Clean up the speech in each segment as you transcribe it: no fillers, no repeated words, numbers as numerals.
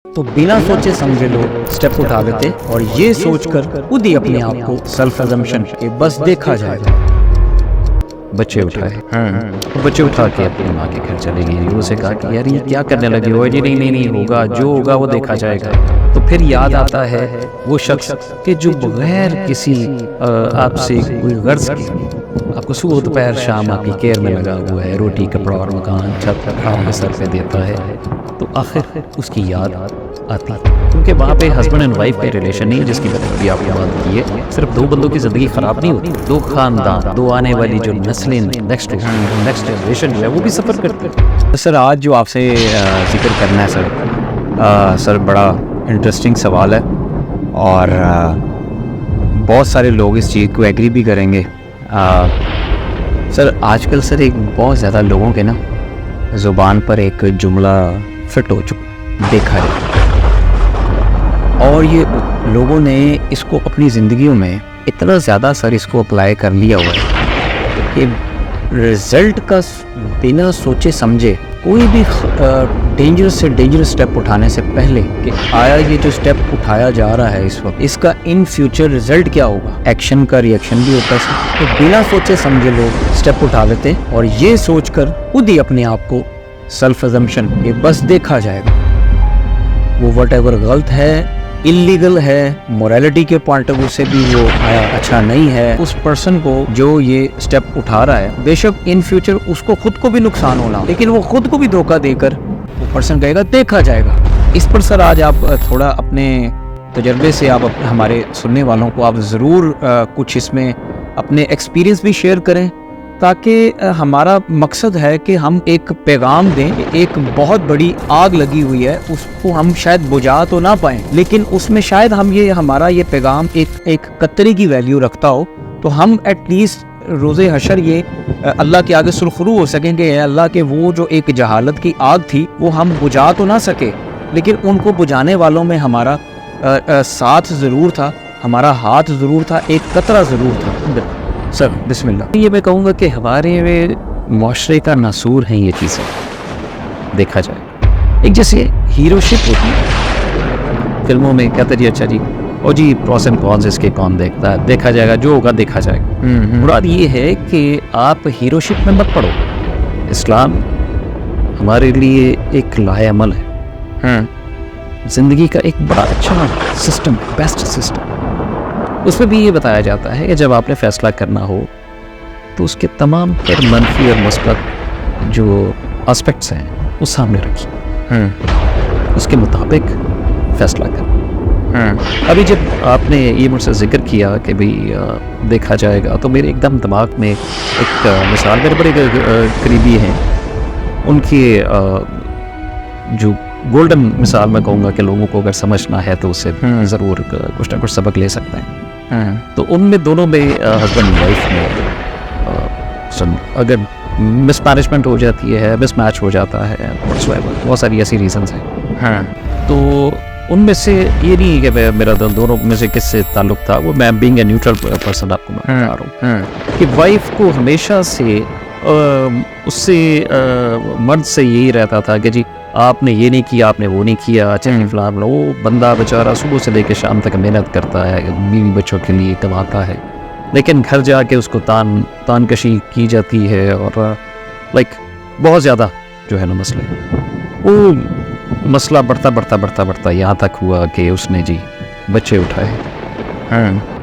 तो बिना सोचे समझे लोग स्टेप उठा देते और ये सोचकर खुद ही अपने आप को सेल्फ अजम्पशन के बस देखा जाएगा। बच्चे उठाए, तो बच्चे उठा के अपनी माँ के घर चले गए। उसे कहा कि यार ये क्या करने लगे हो? जी नहीं नहीं नहीं होगा, जो होगा वो देखा जाएगा। तो फिर याद आता है वो शख्स कि जो बगैर किसी आपसे कोई गर्ज के आपको सुबह दोपहर शाम आपकी केयर में लगा हुआ है, रोटी कपड़ा और मकान छत आपके सर पे देता है। तो आखिर उसकी याद आती है, क्योंकि वहाँ पे हस्बैंड एंड वाइफ के रिलेशन नहीं है जिसकी मैंने अभी आपको बात की है। सिर्फ दो बंदों की ज़िंदगी ख़राब नहीं होती, दो खानदान, दो आने वाली जो नस्लें, नेक्स्ट जनरेशन जो है वो भी सफ़र करती है। सर आज जो आपसे जिक्र करना है सर बड़ा इंटरेस्टिंग सवाल है और बहुत सारे लोग इस चीज़ को एग्री भी करेंगे। सर आजकल सर एक बहुत ज़्यादा लोगों के ना ज़ुबान पर एक जुमला फिट हो चुका देखा है, और ये लोगों ने इसको अपनी ज़िंदगियों में इतना ज़्यादा सर इसको अप्लाई कर लिया हुआ है कि रिज़ल्ट का बिना सोचे समझे कोई भी डेंजरस से डेंजरस स्टेप उठाने से पहले कि आया ये जो स्टेप उठाया जा रहा है इस वक्त, इसका इन फ्यूचर रिजल्ट क्या होगा, एक्शन का रिएक्शन भी होता है। तो बिना सोचे समझे लोग स्टेप उठा देते और ये सोचकर खुद ही अपने आप को सेल्फ अजम्पशन के बस देखा जाएगा। वो व्हाटएवर गलत है, इलीगल है, मोरालिटी के पॉइंट ऑफ व्यू से भी वो अच्छा नहीं है, उस पर्सन को जो ये स्टेप उठा रहा है बेशक इन फ्यूचर उसको खुद को भी नुकसान होना, लेकिन वो खुद को भी धोखा देकर वो पर्सन कहेगा देखा जाएगा। इस पर सर आज आप थोड़ा अपने तजर्बे से आप हमारे सुनने वालों को आप ज़रूर कुछ इसमें अपने एक्सपीरियंस भी शेयर करें, ताकि हमारा मकसद है कि हम एक पैगाम दें। एक बहुत बड़ी आग लगी हुई है, उसको हम शायद बुझा तो ना पाएं, लेकिन उसमें शायद हम हमारा ये पैगाम एक कतरे की वैल्यू रखता हो, तो हम एटलीस्ट रोज़े हशर ये अल्लाह के आगे सुरखरू हो सकेंगे। अल्लाह के वो जो एक जहालत की आग थी वो हम बुझा तो ना सके, लेकिन उनको बुझाने वालों में हमारा साथ ज़रूर था, हमारा हाथ ज़रूर था, एक कतरा ज़रूर था। सर बिस्मिल्लाह। ये मैं कहूँगा कि हमारे माशरे का नासूर हैं ये चीज़ें, देखा जाए। एक जैसे हीरोशिप होती है फिल्मों में, कहते जी अच्छा जी और जी प्रॉस एंड कॉन्स इसके कौन देखता है, देखा जाएगा, जो होगा देखा जाएगा। मुराद ये है कि आप हीरोशिप में मत पड़ो। इस्लाम हमारे लिए एक लाएअमल है, ज़िंदगी का एक बड़ा अच्छा सिस्टम, बेस्ट सिस्टम। उसमें भी ये बताया जाता है कि जब आपने फ़ैसला करना हो तो उसके तमाम पर मनफी और मुस्बत जो एस्पेक्ट्स हैं वो सामने रखिए, उसके मुताबिक फ़ैसला करें। अभी जब आपने ये मुझसे ज़िक्र किया कि भाई देखा जाएगा, तो मेरे एकदम दिमाग में एक मिसाल, मेरे बड़े करीबी हैं, उनकी जो गोल्डन मिसाल मैं कहूँगा कि लोगों को अगर समझना है तो उससे ज़रूर कुछ ना कुछ सबक ले सकते हैं। तो उनमें दोनों में हस्बैंड वाइफ में अगर मिसमैनेजमेंट हो जाती है, मिसमैच हो जाता है, बहुत सारी ऐसी रीजंस हैं। तो उनमें से ये नहीं है कि मेरा दोनों में से किससे ताल्लुक था, वो मैं बीइंग ए न्यूट्रल पर्सन आपको बता रहा हूँ कि वाइफ को हमेशा से उससे मर्द से यही रहता था कि जी आपने ये नहीं किया, आपने वो नहीं किया, अच्छा फलां। वो बंदा बेचारा सुबह से लेकर शाम तक मेहनत करता है, बीवी बच्चों के लिए कमाता है, लेकिन घर जाके उसको तानकशी की जाती है और लाइक बहुत ज़्यादा जो है ना मसले, वो मसला बढ़ता यहाँ तक हुआ कि उसने जी बच्चे उठाए,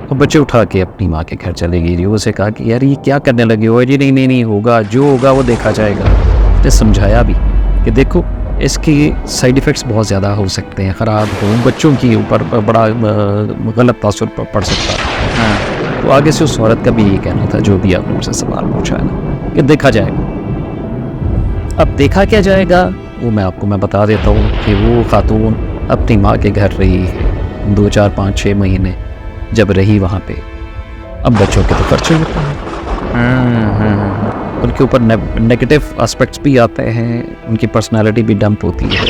और बच्चे उठा के अपनी माँ के घर चले गई। उसे कहा कि यार ये क्या करने लगे हो? जी नहीं नहीं नहीं होगा, जो होगा वो देखा जाएगा। उसने समझाया भी कि देखो इसके साइड इफ़ेक्ट्स बहुत ज़्यादा हो सकते हैं, ख़राब हो, बच्चों के ऊपर बड़ा गलत तासुर पड़ सकता है। तो आगे से उस औरत का भी ये कहना था, जो भी आपने मुझसे सवाल पूछा है ना, कि देखा जाएगा। अब देखा क्या जाएगा वो मैं बता देता हूँ कि वो खातून अपनी माँ के घर रही 2, 4, 5, 6 महीने जब रही वहाँ पे। अब बच्चों के तो खर्चे होते हैं, उनके ऊपर नेगेटिव एस्पेक्ट्स भी आते हैं, उनकी पर्सनालिटी भी डंप होती है।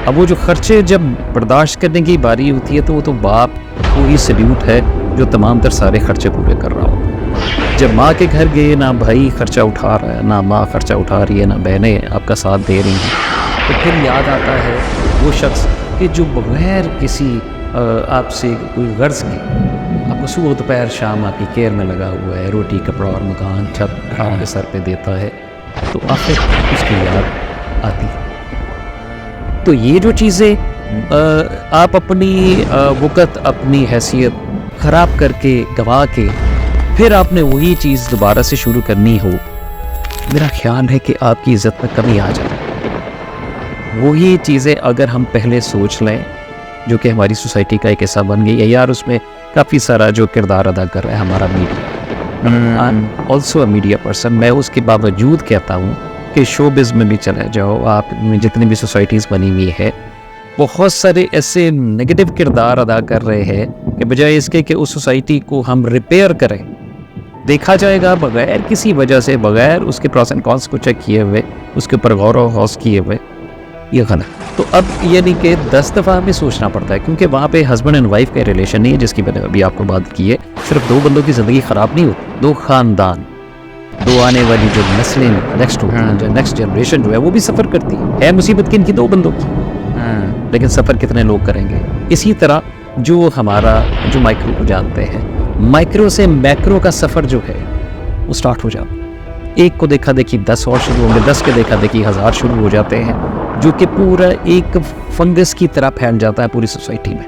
अब वो जो खर्चे जब बर्दाश्त करने की बारी होती है तो वो तो बाप को ही सल्यूट है जो तमाम तर सारे खर्चे पूरे कर रहा हो। जब माँ के घर गए, ना भाई खर्चा उठा रहा है, ना माँ खर्चा उठा रही है, ना बहनें आपका साथ दे रही हैं, तो फिर याद आता है वो शख्स کہ جو بغیر کسی آپ سے کوئی غرض کے آپ کو صبح دوپہر شام آپ کی کیئر میں لگا ہوا ہے، روٹی کپڑا اور مکان چھت آپ کے سر پہ دیتا ہے، تو آخر اس کی یاد آتی ہے۔ تو یہ جو چیزیں آپ اپنی وقت اپنی حیثیت خراب کر کے گوا کے پھر آپ نے وہی چیز دوبارہ سے شروع کرنی ہو، میرا خیال ہے کہ آپ کی عزت میں کمی آ جائے۔ وہی چیزیں اگر ہم پہلے سوچ لیں، جو کہ ہماری سوسائٹی کا ایک حصہ بن گئی ہے، یار اس میں کافی سارا جو کردار ادا کر رہا ہے ہمارا media, also a media person, میں اس کے باوجود کہتا ہوں کہ شوبز میں بھی چلے جاؤ، آپ میں جتنی بھی سوسائٹیز بنی ہوئی ہے، بہت سارے ایسے نگیٹو کردار ادا کر رہے ہیں کہ بجائے اس کے کہ اس سوسائٹی کو ہم ریپیئر کریں، دیکھا جائے گا بغیر کسی وجہ سے، بغیر اس کے پروس اینڈ کونس کو چیک کیے ہوئے، اس کے اوپر غور و خوض کیے ہوئے، یہ غلط۔ تو اب یعنی کہ 10 دفعہ ہمیں سوچنا پڑتا ہے، کیونکہ وہاں پہ ہسبینڈ اینڈ وائف کا ریلیشن نہیں ہے، جس کی میں نے ابھی آپ کو بات کی ہے، صرف 2 بندوں کی زندگی خراب نہیں ہوتی، 2 خاندان، 2 آنے والی جو نسلیں نیکسٹ ہوتی ہیں، جو نیکسٹ جنریشن جو ہے وہ بھی سفر کرتی ہے مصیبت کی ان کی 2 بندوں کی، لیکن سفر کتنے لوگ کریں گے؟ اسی طرح جو ہمارا جو مائکرو کو جانتے ہیں، مائکرو سے میکرو کا سفر جو ہے وہ سٹارٹ ہو جاتا ہے۔ ایک کو دیکھا دیکھی 10 اور شروع ہوں گے، 10 کے دیکھا دیکھی 1000 شروع ہو جاتے ہیں، جو کہ پورا ایک فنگس کی طرح پھیل جاتا ہے پوری سوسائٹی میں،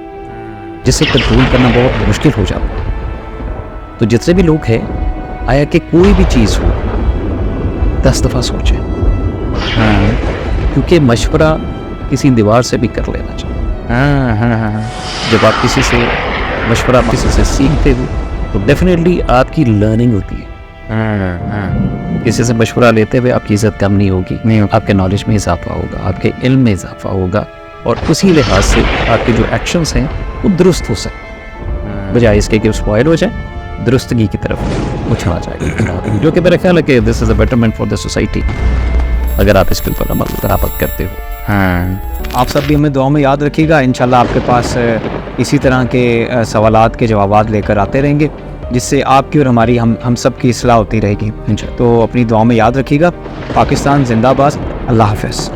جسے کنٹرول کرنا بہت مشکل ہو جاتا ہے۔ تو جتنے بھی لوگ ہیں، آیا کہ کوئی بھی چیز ہو 10 دفعہ سوچیں، کیونکہ مشورہ کسی دیوار سے بھی کر لینا چاہیے۔ جب آپ کسی سے مشورہ کسی سے سیکھتے ہو تو ڈیفینیٹلی آپ کی لرننگ ہوتی ہے۔ کسی سے مشورہ لیتے ہوئے آپ کی عزت کم نہیں ہوگی، آپ کے نالج میں اضافہ ہوگا، آپ کے علم میں اضافہ ہوگا، اور اسی لحاظ سے آپ کے جو ایکشنز ہیں وہ درست ہو سکتے، بجائے اس کے کہ اسپوائل ہو جائیں، درستگی کی طرف اچھلا جائے، جو کہ میرا خیال ہے کہ دس از اے بیٹرمنٹ فار دا سوسائٹی، اگر آپ اس کے اوپر عمل درآمد کرتے ہو۔ آپ سب بھی ہمیں دعا میں یاد رکھیے گا، انشاءاللہ آپ کے پاس اسی طرح کے سوالات کے جوابات لے کر آتے رہیں گے، جس سے آپ کی اور ہماری ہم سب کی اصلاح ہوتی رہے گی۔ تو اپنی دعا میں یاد رکھیے گا۔ پاکستان زندہ باد، اللہ حافظ۔